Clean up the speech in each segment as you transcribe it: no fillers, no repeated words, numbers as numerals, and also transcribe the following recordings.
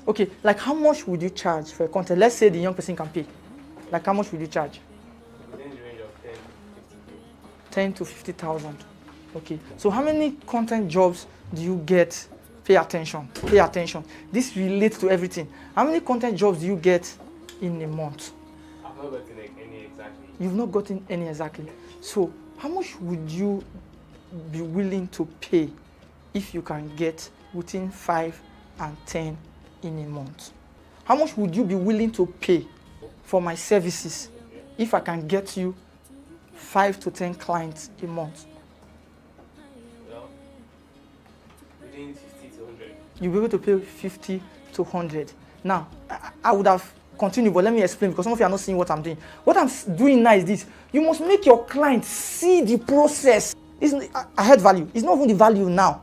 Okay, like how much would you charge for a content? Let's say the young person can pay. Like how much would you charge? Within the range of 10 to 50,000. Okay, so how many content jobs do you get? Pay attention, pay attention. This relates to everything. How many content jobs do you get in a month? I've not gotten any exactly. You've not gotten any exactly. So how much would you be willing to pay if you can get within 5 and 10 in a month? How much would you be willing to pay for my services if I can get you 5 to 10 clients a month? Well, within 50 to 100. You'll be able to pay 50 to 100. Now, I would have continued, but let me explain because some of you are not seeing what I'm doing. What I'm doing now is this. You must make your clients see the process. I had value. It's not even the value now.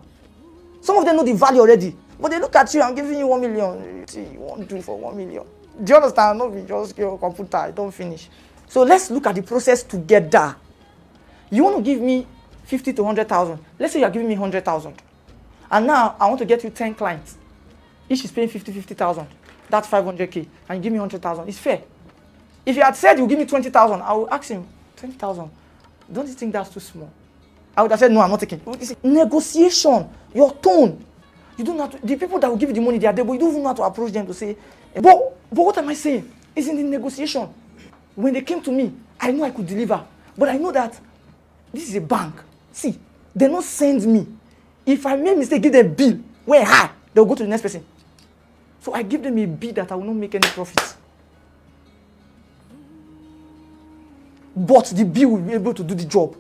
Some of them know the value already, but they look at you, I'm giving you 1 million. You won't do for 1 million. Do you understand? Not be just your computer, don't finish. So let's look at the process together. You want to give me 50 to 100,000. Let's say you're giving me 100,000. And now I want to get you 10 clients. Each is paying 50,000. That's 500K. And you give me 100,000. It's fair. If you had said you give me 20,000, I would ask him, 20,000. Don't you think that's too small? I would have said, no, I'm not taking. Negotiation, your tone. You don't know how to, the people that will give you the money, they are there, but you don't even know how to approach them to say, but what am I saying? It's in the negotiation. When they came to me, I know I could deliver. But I know that this is a bank. See, they don't send me. If I make a mistake, give them a bill. When high, they'll go to the next person. So I give them a bill that I will not make any profit. But the bill will be able to do the job.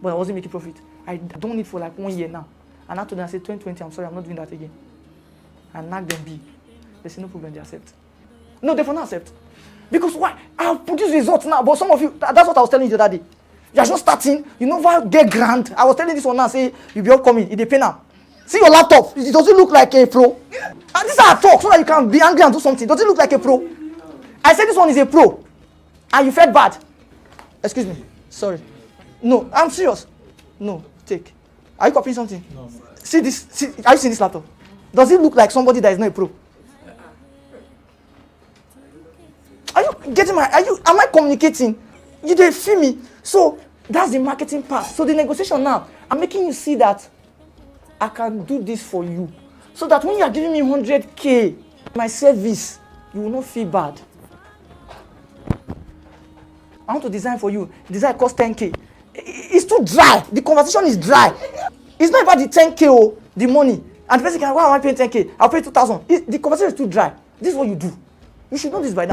But I wasn't making profit. I done it for like 1 year now. And I told them, I said, 2020, I'm sorry, I'm not doing that again. And knock them bill. They say, no problem, they accept. No, they will not accept. Because why? I've produced results now, but some of you, that's what I was telling you the other day. You're just starting, you never get grand. I was telling this one now, say, you'll be upcoming, it depends now. See your laptop, it doesn't look like a pro. And this is how I talk, so that you can be angry and do something. Does it look like a pro? I said this one is a pro. And you felt bad. Excuse me, sorry. No, I'm serious. No, take. Are you copying something? No. See this, are you seeing this laptop? Does it look like somebody that is not a pro? Are you getting am I communicating? You didn't feel me. So that's the marketing part. So the negotiation now, I'm making you see that I can do this for you. So that when you are giving me 100K, my service, you will not feel bad. I want to design for you. Design costs 10K. It's too dry. The conversation is dry. It's not about the 10K or the money. And the person can, why am I paying 10K? I'll pay 2,000. The conversation is too dry. This is what you do. You should know this by now.